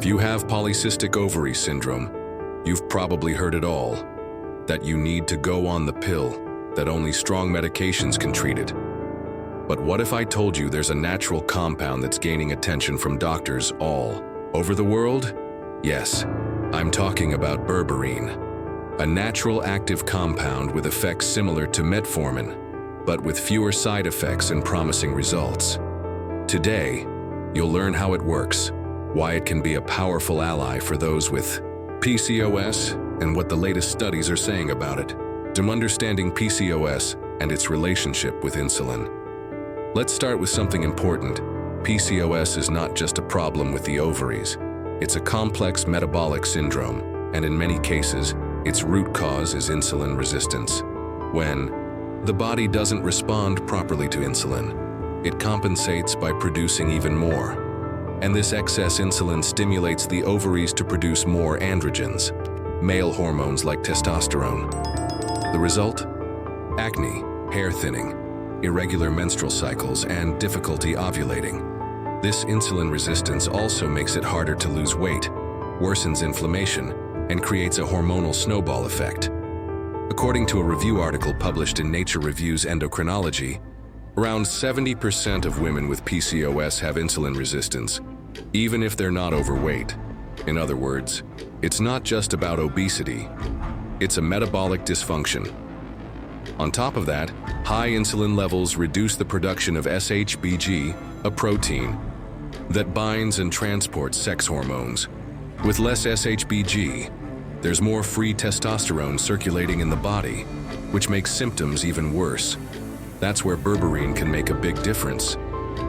you have polycystic ovary syndrome, you've probably heard it all, that you need to go on the pill, that only strong medications can treat it. But what if I told you there's a natural compound that's gaining attention from doctors all over the world? Yes, I'm talking about berberine, a natural active compound with effects similar to metformin, but with fewer side effects and promising results. Today, you'll learn how it works, why it can be a powerful ally for those with PCOS, and what the latest studies are saying about it. To understanding PCOS and its relationship with insulin. Let's start with something important. PCOS is not just a problem with the ovaries. It's a complex metabolic syndrome, and in many cases, its root cause is insulin resistance. When the body doesn't respond properly to insulin, it compensates by producing even more. And this excess insulin stimulates the ovaries to produce more androgens, male hormones like testosterone. The result? Acne, hair thinning, irregular menstrual cycles, and difficulty ovulating. This insulin resistance also makes it harder to lose weight, worsens inflammation, and creates a hormonal snowball effect. According to a review article published in Nature Reviews Endocrinology, around 70% of women with PCOS have insulin resistance, even if they're not overweight. In other words, it's not just about obesity, it's a metabolic dysfunction. On top of that, high insulin levels reduce the production of SHBG, a protein that binds and transports sex hormones. With less SHBG, there's more free testosterone circulating in the body, which makes symptoms even worse. That's where berberine can make a big difference.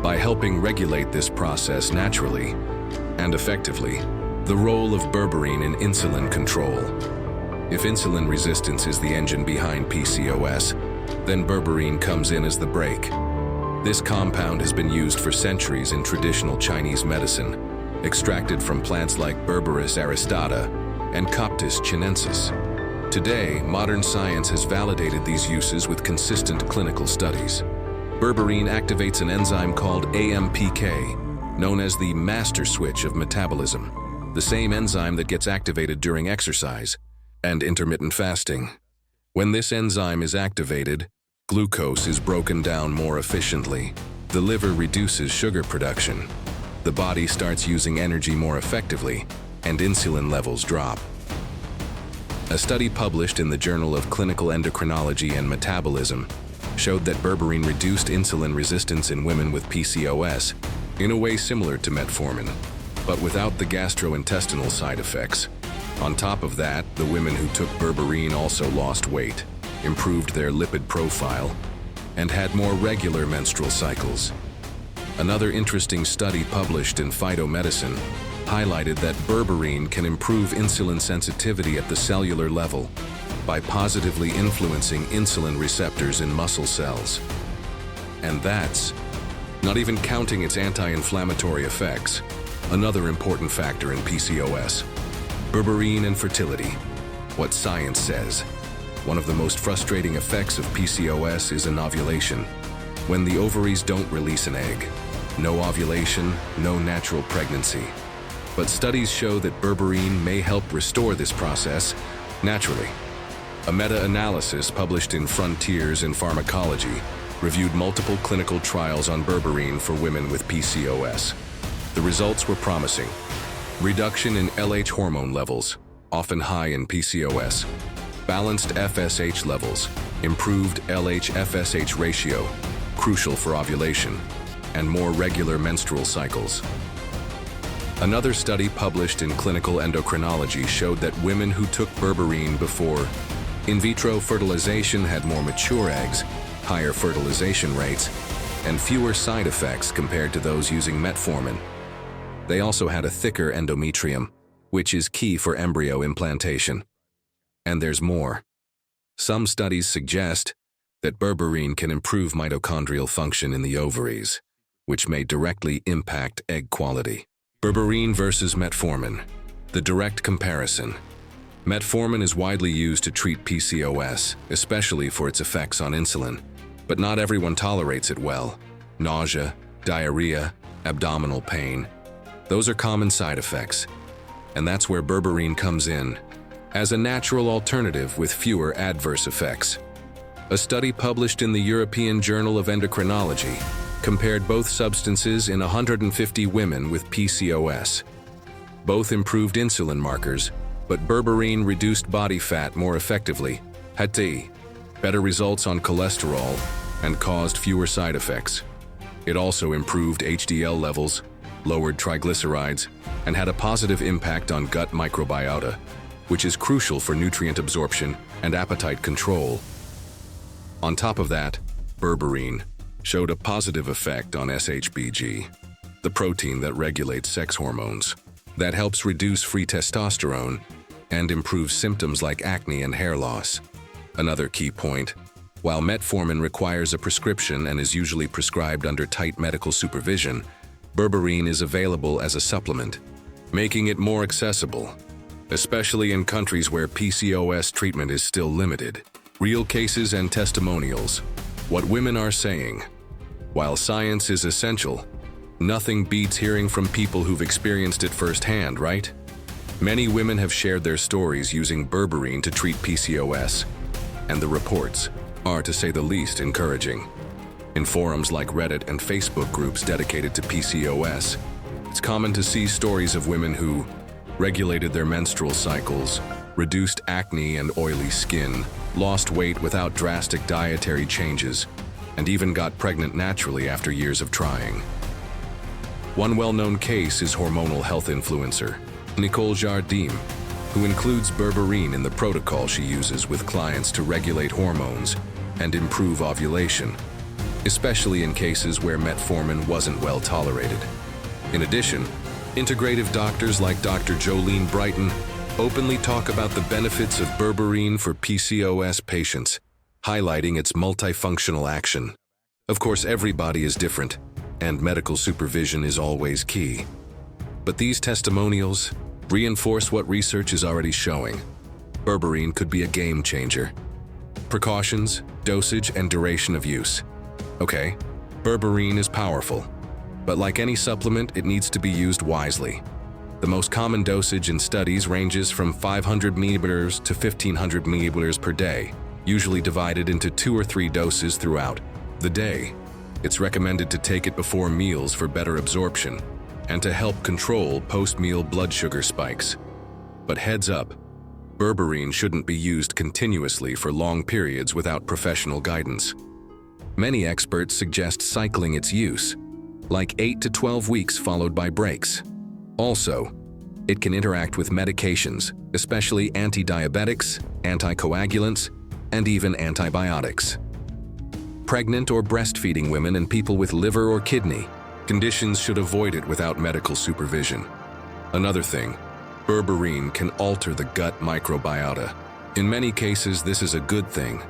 By helping regulate this process naturally and effectively, the role of berberine in insulin control. If insulin resistance is the engine behind PCOS, then berberine comes in as the brake. This compound has been used for centuries in traditional Chinese medicine, extracted from plants like Berberis aristata and Coptis chinensis. Today, modern science has validated these uses with consistent clinical studies. Berberine activates an enzyme called AMPK, known as the master switch of metabolism, the same enzyme that gets activated during exercise and intermittent fasting. When this enzyme is activated, glucose is broken down more efficiently. The liver reduces sugar production. The body starts using energy more effectively, and insulin levels drop. A study published in the Journal of Clinical Endocrinology and Metabolism showed that berberine reduced insulin resistance in women with PCOS in a way similar to metformin, but without the gastrointestinal side effects. On top of that, the women who took berberine also lost weight, improved their lipid profile, and had more regular menstrual cycles. Another interesting study published in Phytomedicine highlighted that berberine can improve insulin sensitivity at the cellular level by positively influencing insulin receptors in muscle cells. And that's not even counting its anti-inflammatory effects, another important factor in PCOS. Berberine and fertility. What science says. One of the most frustrating effects of PCOS is anovulation. When the ovaries don't release an egg. No ovulation, no natural pregnancy. But studies show that berberine may help restore this process naturally. A meta-analysis published in Frontiers in Pharmacology reviewed multiple clinical trials on berberine for women with PCOS. The results were promising. Reduction in LH hormone levels, often high in PCOS. Balanced FSH levels, improved LH-FSH ratio, crucial for ovulation, and more regular menstrual cycles. Another study published in Clinical Endocrinology showed that women who took berberine before in vitro fertilization had more mature eggs, higher fertilization rates, and fewer side effects compared to those using metformin. They also had a thicker endometrium, which is key for embryo implantation. And there's more. Some studies suggest that berberine can improve mitochondrial function in the ovaries, which may directly impact egg quality. Berberine versus metformin. The direct comparison. Metformin is widely used to treat PCOS, especially for its effects on insulin, but not everyone tolerates it well. Nausea, diarrhea, abdominal pain. Those are common side effects, And that's where berberine comes in, as a natural alternative with fewer adverse effects. A study published in the European Journal of Endocrinology compared both substances in 150 women with PCOS. Both improved insulin markers, but berberine reduced body fat more effectively, had better results on cholesterol, and caused fewer side effects. It also improved HDL levels, lowered triglycerides, and had a positive impact on gut microbiota, which is crucial for nutrient absorption and appetite control. On top of that, berberine showed a positive effect on SHBG, the protein that regulates sex hormones, that helps reduce free testosterone and improves symptoms like acne and hair loss. Another key point, while metformin requires a prescription and is usually prescribed under tight medical supervision, berberine is available as a supplement, making it more accessible, especially in countries where PCOS treatment is still limited. Real cases and testimonials. What women are saying. While science is essential, nothing beats hearing from people who've experienced it firsthand, right? Many women have shared their stories using berberine to treat PCOS, and the reports are, to say the least, encouraging. In forums like Reddit and Facebook groups dedicated to PCOS, it's common to see stories of women who regulated their menstrual cycles, reduced acne and oily skin, lost weight without drastic dietary changes, and even got pregnant naturally after years of trying. One well-known case is hormonal health influencer Nicole Jardim, who includes berberine in the protocol she uses with clients to regulate hormones and improve ovulation, especially in cases where metformin wasn't well tolerated. In addition, integrative doctors like Dr. Jolene Brighton openly talk about the benefits of berberine for PCOS patients, highlighting its multifunctional action. Of course, everybody is different, and medical supervision is always key. But these testimonials reinforce what research is already showing. Berberine could be a game changer. Precautions, dosage, and duration of use. Okay, berberine is powerful, but like any supplement, it needs to be used wisely. The most common dosage in studies ranges from 500 milliliters to 1500 milliliters per day, usually divided into 2 or 3 doses throughout the day. It's recommended to take it before meals for better absorption and to help control post-meal blood sugar spikes. But heads up, berberine shouldn't be used continuously for long periods without professional guidance. Many experts suggest cycling its use, like 8 to 12 weeks followed by breaks. Also, it can interact with medications, especially anti-diabetics, anticoagulants, and even antibiotics. Pregnant or breastfeeding women and people with liver or kidney conditions should avoid it without medical supervision. Another thing, berberine can alter the gut microbiota. In many cases, this is a good thing,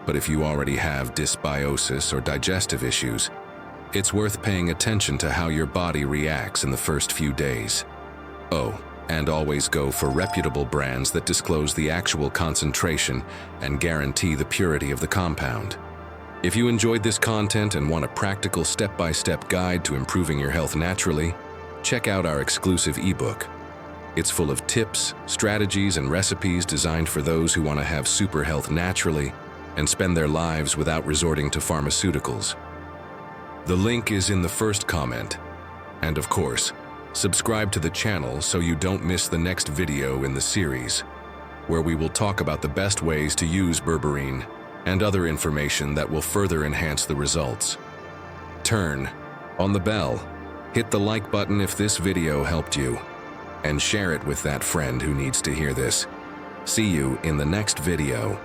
but if you already have dysbiosis or digestive issues, it's worth paying attention to how your body reacts in the first few days. Oh, and always go for reputable brands that disclose the actual concentration and guarantee the purity of the compound. If you enjoyed this content and want a practical step-by-step guide to improving your health naturally, check out our exclusive ebook. It's full of tips, strategies, and recipes designed for those who want to have super health naturally and spend their lives without resorting to pharmaceuticals. The link is in the first comment. And of course, subscribe to the channel so you don't miss the next video in the series, where we will talk about the best ways to use berberine and other information that will further enhance the results. Turn on the bell, hit the like button if this video helped you, and share it with that friend who needs to hear this. See you in the next video.